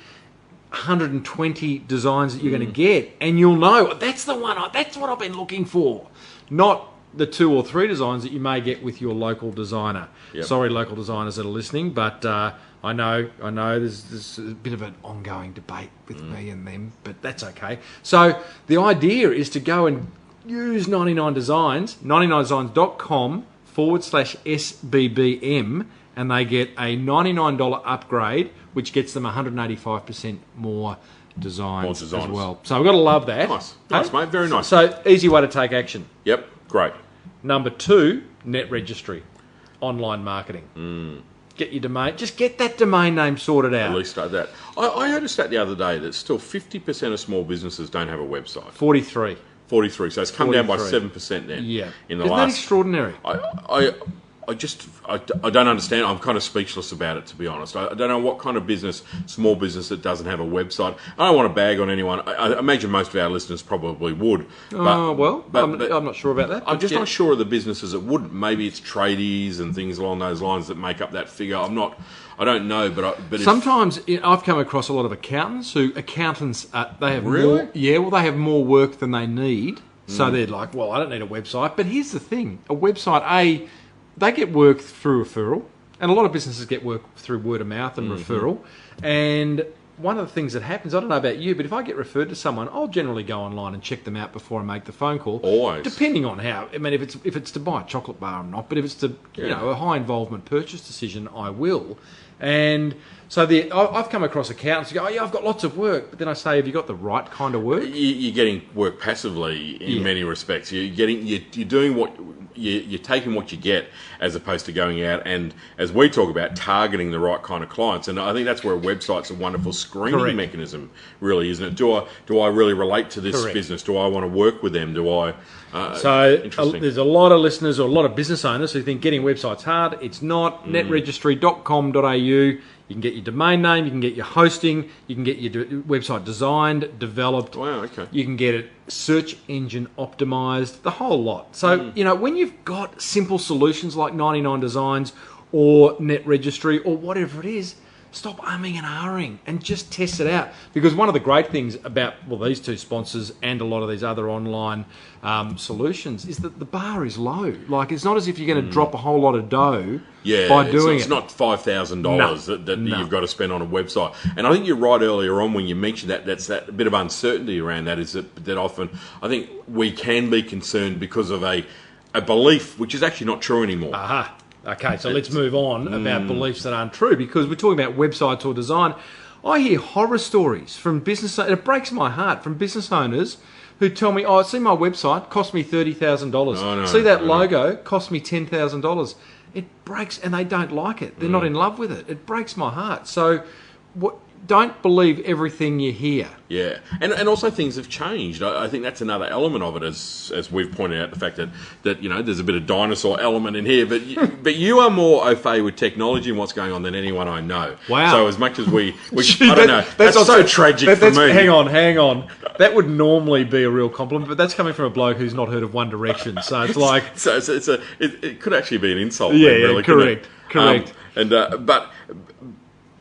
120 designs that you're going to get, and you'll know that's the one. That's what I've been looking for, not the 2 or 3 designs that you may get with your local designer. Yep. Sorry, local designers that are listening, but I know. There's a bit of an ongoing debate with me and them, but that's okay. So the idea is to go and use 99 Designs, 99designs.com/SBBM, and they get a $99 upgrade, which gets them 185% more designs as well. So we've got to love that. Nice, mate. Very nice. So easy way to take action. Yep, great. Number 2, net registry, online marketing. Get your domain. Just get that domain name sorted out. At least start that. I heard a stat the other day that still 50% of small businesses don't have a website. 43. So it's come down by 7% then. Yeah. In the Isn't that extraordinary? I don't understand. I'm kind of speechless about it, to be honest. I don't know what kind of small business that doesn't have a website. I don't want to bag on anyone. I imagine most of our listeners probably would. I'm not sure about that. I'm just not sure of the businesses that wouldn't. Maybe it's tradies and things along those lines that make up that figure. I don't know, but sometimes I've come across a lot of accountants they have really? They have more work than they need. So they're like, well, I don't need a website. But here's the thing: a website, they get work through referral, and a lot of businesses get work through word of mouth and referral. And one of the things that happens, I don't know about you, but if I get referred to someone, I'll generally go online and check them out before I make the phone call. Always. Depending on how. I mean, if it's to buy a chocolate bar or not, but if it's to a high involvement purchase decision, I will. And so I've come across accountants who go, I've got lots of work, but then I say, have you got the right kind of work? You're getting work passively in many respects. You're doing what you're taking what you get, as opposed to going out and, as we talk about, targeting the right kind of clients. And I think that's where a website's a wonderful screening mechanism, really, isn't it? Do I really relate to this business? Do I want to work with them? There's a lot of listeners or a lot of business owners who think getting websites hard. It's not. Netregistry.com.au. You can get your domain name, you can get your hosting, you can get your website designed, developed. Wow, okay. You can get it search engine optimized, the whole lot. So, when you've got simple solutions like 99 Designs or Net Registry or whatever it is, stop umming and ahhing and just test it out. Because one of the great things about, these two sponsors and a lot of these other online solutions is that the bar is low. Like, it's not as if you're going to drop a whole lot of dough by doing it. It's not $5,000 that you've got to spend on a website. And I think you're right earlier on when you mentioned that's that bit of uncertainty around that, is that often I think we can be concerned because of a belief which is actually not true anymore. Aha. Okay, so let's move on about beliefs that aren't true, because we're talking about websites or design. I hear horror stories from business owners. It breaks my heart, from business owners who tell me, see my website, cost me $30,000. See that logo, cost me $10,000. It breaks, and they don't like it. They're not in love with it. It breaks my heart. So don't believe everything you hear. Yeah, and also things have changed. I think that's another element of it, as we've pointed out, the fact that there's a bit of dinosaur element in here. But you are more au fait with technology and what's going on than anyone I know. Wow. So as much as I don't know, that's so tragic for me. Hang on. That would normally be a real compliment, but that's coming from a bloke who's not heard of One Direction. So it's like it could actually be an insult. Yeah, then, really, correct.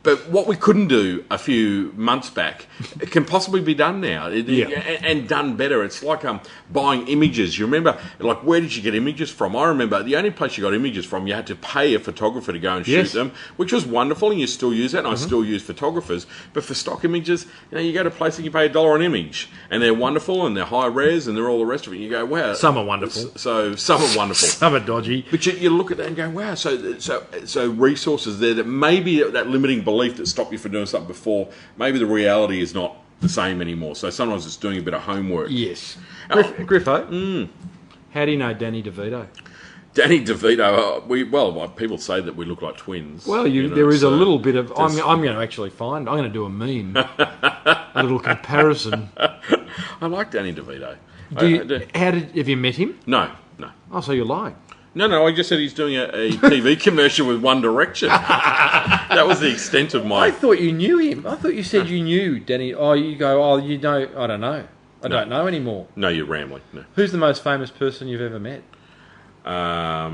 But But what we couldn't do a few months back, it can possibly be done now, and done better. It's like buying images. You remember, like, where did you get images from? I remember the only place you got images from, you had to pay a photographer to go and shoot them, which was wonderful, and you still use that, and I still use photographers. But for stock images, you go to a place and you pay $1 an image, and they're wonderful, and they're high res, and they're all the rest of it. And you go, wow. Some are wonderful. So some are wonderful. Some are dodgy. But you look at that and go, wow, so resources there that maybe that limiting belief that stopped you from doing something before, maybe the reality is not the same anymore. So sometimes it's doing a bit of homework. Yes. Griffo, how do you know Danny DeVito? Danny DeVito, people say that we look like twins. Well, there is a little bit of... I'm going to actually I'm going to do a meme. A little comparison. I like Danny DeVito. Have you met him? No. Oh, so you're lying. No, I just said he's doing a TV commercial with One Direction. That was the extent of my... I thought you knew him. I thought you said you knew Danny. Oh, you go, you know, I don't know. I don't know anymore. No, you're rambling. No. Who's the most famous person you've ever met? Well,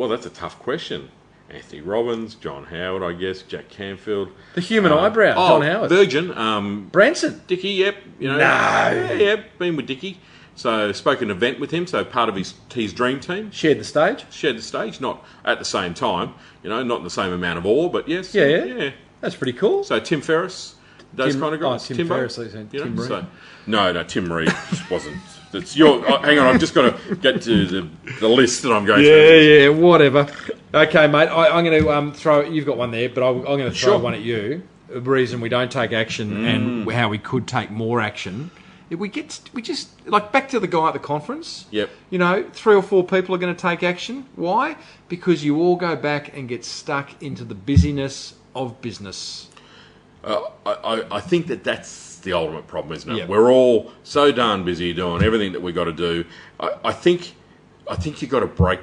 that's a tough question. Anthony Robbins, John Howard, I guess, Jack Canfield. The human eyebrow, John Howard. Virgin. Branson. Dickie, yep. No. Yeah, been with Dickie. So spoke an event with him, so part of his dream team. Shared the stage? Not at the same time, not in the same amount of awe, but yes. Yeah. That's pretty cool. So Tim Ferriss, those kind of guys. Tim Ferriss, Tim Reid. No, Tim Reid wasn't. Hang on, I've just got to get to the list that I'm going through. Yeah, whatever. Okay, mate, I'm going to throw... You've got one there, but I'm going to throw one at you. The reason we don't take action and how we could take more action... We just like back to the guy at the conference. Yep. 3 or 4 people are going to take action. Why? Because you all go back and get stuck into the busyness of business. I think that's the ultimate problem, isn't it? Yep. We're all so darn busy doing everything that we got to do. I think you got to break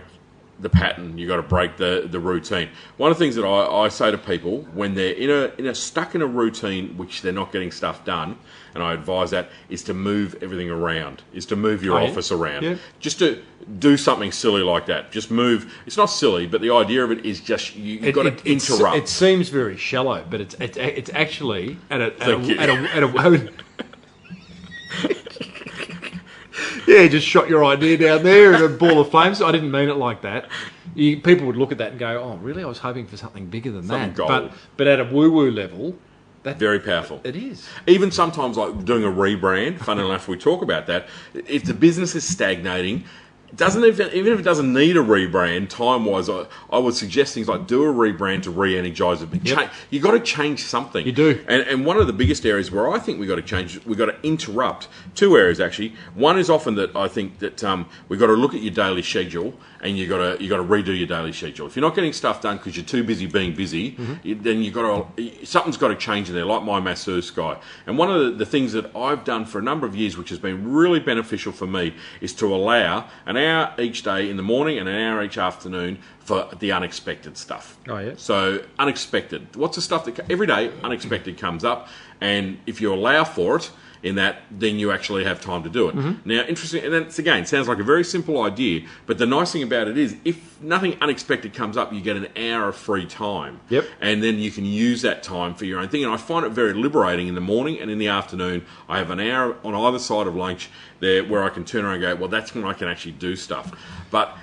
the pattern. You got to break the routine. One of the things that I say to people when they're stuck in a routine which they're not getting stuff done, and I advise that, is to move everything around, is to move your office around. Yeah. Just to do something silly like that. Just move. It's not silly, but the idea of it is just you've got to interrupt. It seems very shallow, but it's actually at a yeah, just shot your idea down there in a ball of flames. I didn't mean it like that. People would look at that and go, "Oh, really? I was hoping for something bigger than that." Gold. But at a woo-woo level, that's very powerful. It is. Even sometimes, like doing a rebrand. Funny enough, we talk about that. If the business is stagnating, even if it doesn't need a rebrand, time-wise, I would suggest things like do a rebrand to re-energise it. But you got to change something. You do. And one of the biggest areas where I think we got to change, we got to interrupt. 2 areas actually. One is often that I think that we got to look at your daily schedule, and you got to redo your daily schedule. If you're not getting stuff done because you're too busy being busy, then something's got to change in there. Like my masseuse guy. And one of the things that I've done for a number of years, which has been really beneficial for me, is to allow an hour each day in the morning and an hour each afternoon for the unexpected stuff. Oh, yeah. So unexpected. What's the stuff that every day unexpected comes up, and if you allow for it in that, then you actually have time to do it. Now, interesting, and that's again sounds like a very simple idea, but the nice thing about it is, if nothing unexpected comes up, you get an hour of free time. Yep. And then you can use that time for your own thing. And I find it very liberating in the morning and in the afternoon. I have an hour on either side of lunch there where I can turn around and go, well, that's when I can actually do stuff. But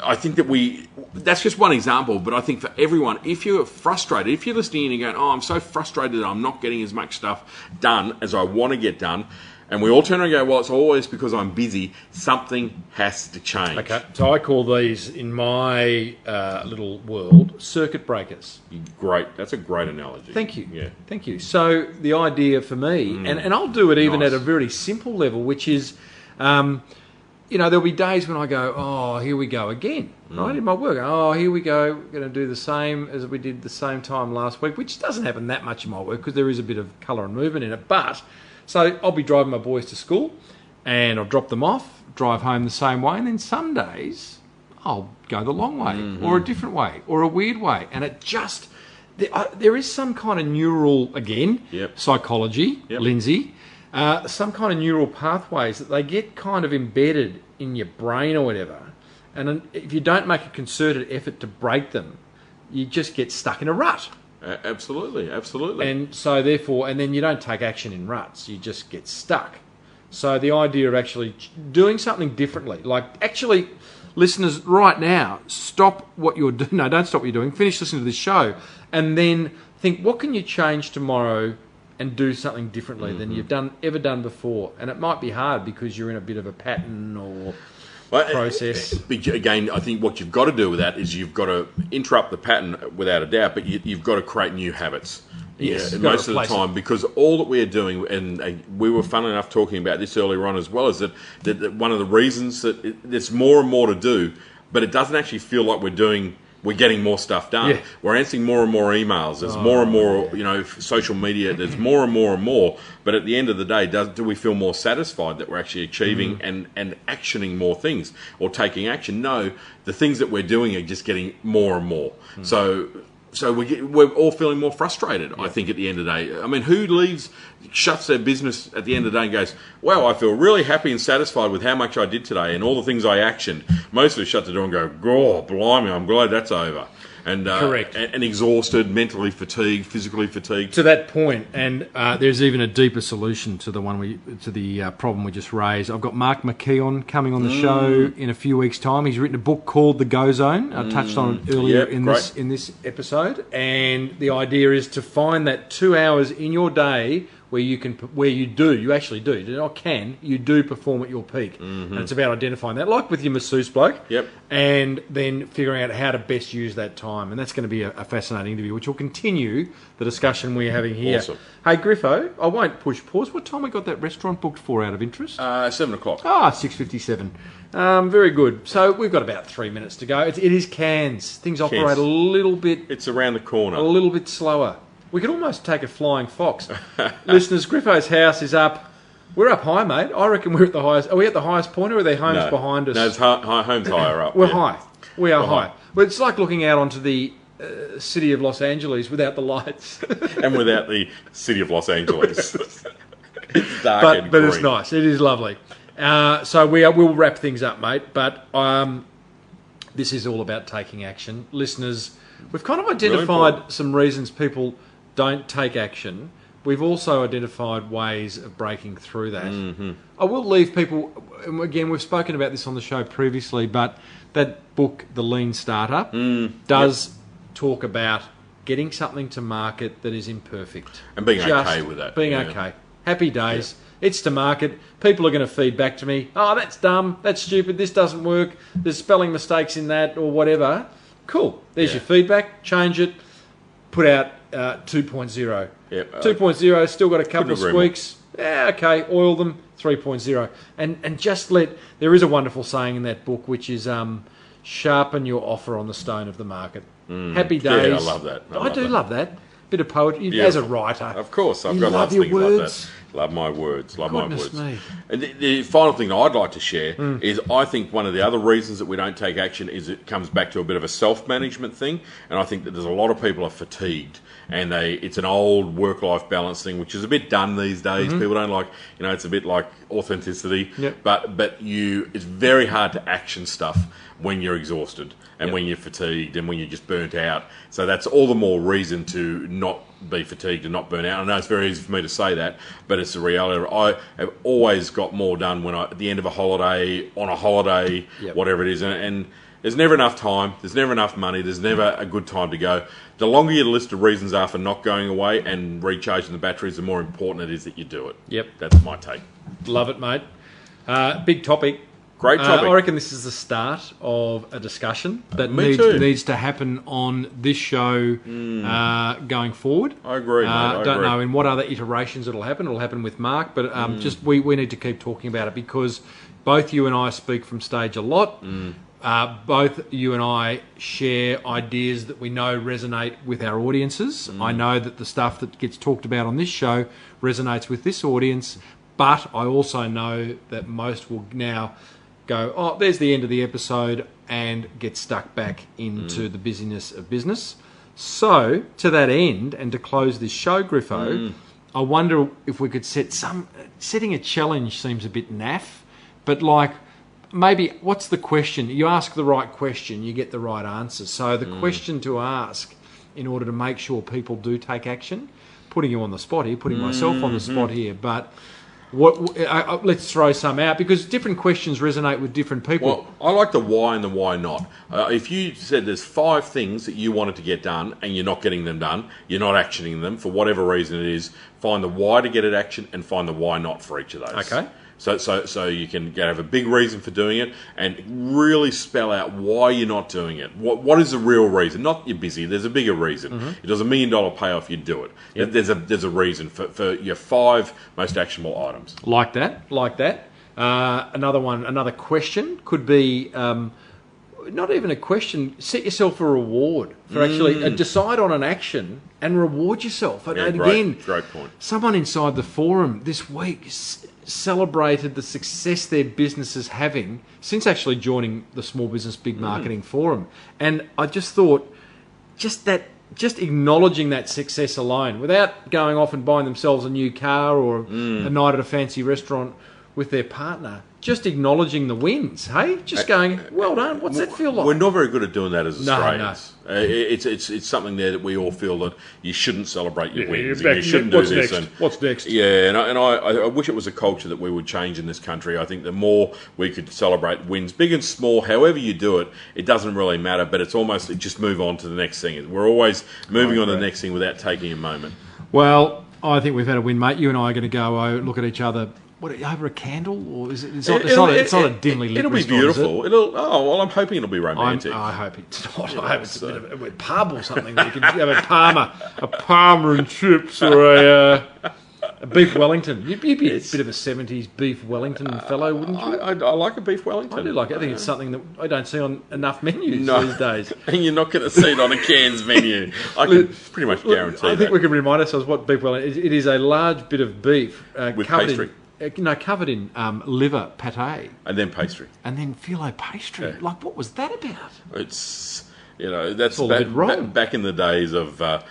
I think that that's just one example, but I think for everyone, if you're frustrated, if you're listening and you're going, I'm so frustrated that I'm not getting as much stuff done as I want to get done, and we all turn around and go, well, it's always because I'm busy, something has to change. Okay, so I call these, in my little world, circuit breakers. Great, that's a great analogy. Thank you. Yeah. Thank you. So the idea for me, and I'll do it even at a very simple level, which is... there'll be days when I go, oh, here we go again, right, in my work. Oh, here we go, we're going to do the same as we did the same time last week, which doesn't happen that much in my work because there is a bit of colour and movement in it. But, so I'll be driving my boys to school and I'll drop them off, drive home the same way, and then some days I'll go the long way or a different way or a weird way. And it just, there is some kind of neural, again, psychology, Lindsay, some kind of neural pathways that they get kind of embedded in your brain or whatever. And if you don't make a concerted effort to break them, you just get stuck in a rut. Absolutely. And so therefore, and then you don't take action in ruts, you just get stuck. So the idea of actually doing something differently, like actually, listeners, right now, stop what you're doing. No, don't stop what you're doing. Finish listening to this show, and then think, what can you change tomorrow and do something differently than you've ever done before? And it might be hard because you're in a bit of a pattern or process. Again, I think what you've got to do with that is you've got to interrupt the pattern without a doubt, but you've got to create new habits. Yes, most of the time, because all that we're doing, and we were funnily enough talking about this earlier on as well, is that one of the reasons that there's more and more to do, but it doesn't actually feel like we're getting more stuff done. Yeah. We're answering more and more emails. There's more and more, social media. There's more and more and more. But at the end of the day, do we feel more satisfied that we're actually achieving and actioning more things or taking action? No, the things that we're doing are just getting more and more. So we're all feeling more frustrated, I think, at the end of the day. I mean, who shuts their business at the end of the day and goes, wow, I feel really happy and satisfied with how much I did today and all the things I actioned. Most of us shut the door and go, oh, blimey, I'm glad that's over. And correct. And exhausted, mentally fatigued, physically fatigued. To that point, and there's even a deeper solution to the problem we just raised. I've got Mark McKeown coming on the show in a few weeks' time. He's written a book called The Go Zone. I touched on it earlier in this episode, and the idea is to find that 2 hours in your day where you actually do perform at your peak. And it's about identifying that, like with your masseuse bloke, and then figuring out how to best use that time. And that's going to be a fascinating interview, which will continue the discussion we're having here. Awesome. Hey, Griffo, I won't push pause. What time we got that restaurant booked for out of interest? 7 o'clock. 6:57. Very good. So we've got about 3 minutes to go. It is Cairns. Things operate a little bit... It's around the corner. A little bit slower. We could almost take a flying fox. Listeners, Griffo's house is up. We're up high, mate. I reckon we're at the highest. Are we at the highest point, or are there homes behind us? No, it's homes higher up. We're high. We are high. But it's like looking out onto the city of Los Angeles without the lights. And without the city of Los Angeles. It's dark and but green. It's nice. It is lovely. So we'll wrap things up, mate. But this is all about taking action. Listeners, we've kind of identified some reasons people don't take action. We've also identified ways of breaking through that. I will leave people, again, we've spoken about this on the show previously, but that book, The Lean Startup, does talk about getting something to market that is imperfect. And being okay with that. Being okay. Happy days. It's to market. People are going to feed back to me, oh, that's dumb, that's stupid, this doesn't work, there's spelling mistakes in that, or whatever. Cool. There's your feedback. Change it. Put out 2.0. 2.0, still got a couple of squeaks. Yeah, okay, oil them. 3.0. And just there is a wonderful saying in that book, which is sharpen your offer on the stone of the market. Happy days. Yeah, I love that. I do love that. Bit of poetry. As a writer. Of course, I've got lots of things like that. Love my words. Goodness me. And the final thing I'd like to share is I think one of the other reasons that we don't take action is it comes back to a bit of a self-management thing. And I think that there's a lot of people are fatigued. And it's an old work-life balance thing, which is a bit done these days. People don't like, it's a bit like authenticity. But it's very hard to action stuff when you're exhausted and when you're fatigued and when you're just burnt out. So that's all the more reason to not be fatigued and not burn out. I know it's very easy for me to say that, but it's the reality. I have always got more done at the end of a holiday, on a holiday, whatever it is. And there's never enough time. There's never enough money. There's never a good time to go. The longer your list of reasons are for not going away and recharging the batteries, the more important it is that you do it. Yep. That's my take. Love it, mate. Big topic. Great topic. I reckon this is the start of a discussion that needs to happen on this show going forward. I agree, mate. I don't know in what other iterations it'll happen. It'll happen with Mark, but just we need to keep talking about it because both you and I speak from stage a lot. Both you and I share ideas that we know resonate with our audiences. I know that the stuff that gets talked about on this show resonates with this audience, but I also know that most will now go, oh, there's the end of the episode, and get stuck back into the busyness of business. So, to that end, and to close this show, Griffo, I wonder if we could setting a challenge seems a bit naff, but like maybe what's the question? You ask the right question, you get the right answer. So the question to ask in order to make sure people do take action, putting you on the spot here, putting myself on the spot here, but let's throw some out because different questions resonate with different people. Well, I like the why and the why not. If you said there's 5 things that you wanted to get done and you're not getting them done, you're not actioning them for whatever reason it is, find the why to get it action and find the why not for each of those. Okay. So you can have a big reason for doing it and really spell out why you're not doing it. What is the real reason? Not you're busy. There's a bigger reason. If there's $1 million payoff, you'd do it. Yep. There's a reason for your 5 most actionable items. Like that. Another question could be not even a question. Set yourself a reward for actually decide on an action and reward yourself. And again, great point. Someone inside the forum this week celebrated the success their business is having since actually joining the Small Business Big Marketing Forum. And I just thought, just acknowledging that success alone, without going off and buying themselves a new car or a night at a fancy restaurant with their partner, just acknowledging the wins, hey? Just going, well done. What's that feel like? We're not very good at doing that as Australians. No. It's something there that we all feel that you shouldn't celebrate your wins. And you shouldn't do this. What's next? Yeah, and I wish it was a culture that we would change in this country. I think the more we could celebrate wins, big and small, however you do it, it doesn't really matter, but it's almost just move on to the next thing. We're always moving on to the next thing without taking a moment. Well, I think we've had a win, mate. You and I are going to go look at each other. What, over a candle, or is it? It's not a dimly lit. It'll be beautiful. I'm hoping it'll be romantic. I hope it's not. I hope it's a bit of a pub or something. We can have a Parma and chips, or a beef Wellington. You'd be a bit of a 70s beef Wellington fellow, wouldn't you? I like a beef Wellington. I do like it. I think it's something that I don't see on enough menus these days. And you're not going to see it on a Cairns menu. I can pretty much guarantee that. I think we can remind ourselves what beef Wellington is. It is a large bit of beef with pastry. Covered in liver pate. And then pastry. And then phyllo pastry. Yeah. Like, what was that about? It's, that's all a bit wrong. Back in the days of butter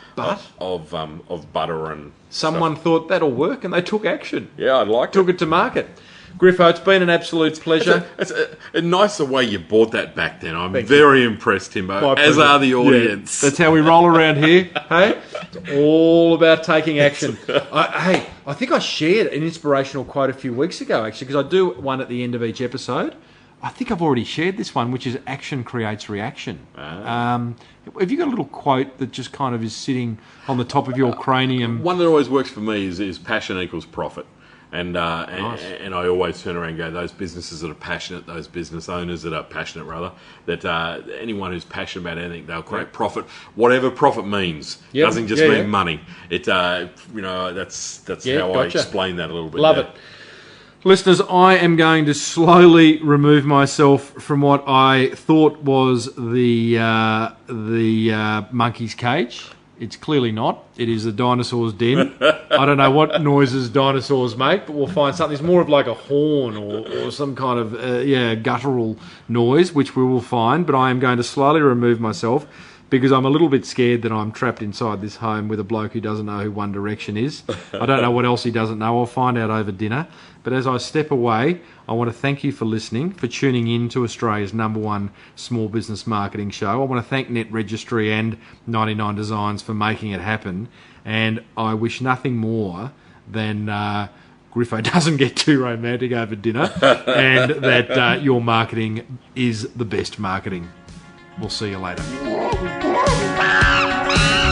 and someone stuff. thought that'll work and they took action. Yeah, I'd like Took it to market. Griffo, it's been an absolute pleasure. It's a nicer way you bought that back then. I'm very impressed, Timbo, as are the audience. Yeah, that's how we roll around here. Hey, it's all about taking action. I think I shared an inspirational quote a few weeks ago, actually, because I do one at the end of each episode. I think I've already shared this one, which is action creates reaction. Have you got a little quote that just kind of is sitting on the top of your cranium? One that always works for me is passion equals profit. And nice. and I always turn around and go, those businesses that are passionate, those business owners that are passionate, rather, that anyone who's passionate about anything, they'll create profit. Whatever profit means doesn't just mean money. It that's how I explain that a little bit. Love it. Listeners, I am going to slowly remove myself from what I thought was the monkey's cage. It's clearly not. It is a dinosaur's den. I don't know what noises dinosaurs make, but we'll find something. It's more of like a horn or some kind of guttural noise, which we will find. But I am going to slowly remove myself because I'm a little bit scared that I'm trapped inside this home with a bloke who doesn't know who One Direction is. I don't know what else he doesn't know. I'll find out over dinner. But as I step away, I want to thank you for listening, for tuning in to Australia's #1 small business marketing show. I want to thank Net Registry and 99 Designs for making it happen. And I wish nothing more than Griffo doesn't get too romantic over dinner and that your marketing is the best marketing. We'll see you later.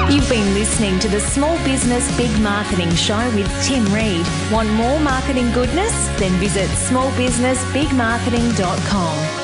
You've been listening to the Small Business Big Marketing Show with Tim Reid. Want more marketing goodness? Then visit smallbusinessbigmarketing.com.